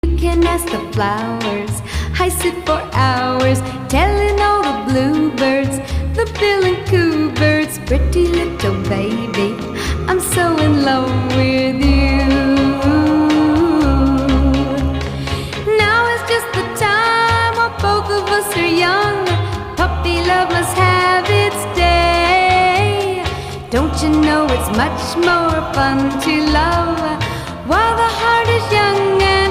You can ask the flowers. I sit for hours telling all the bluebirds, the bill and coo birds, pretty little baby, I'm so in love with you. Now is just the time while both of us are young. Puppy love must have its day. Don't you know it's much more fun to love while the heart is young and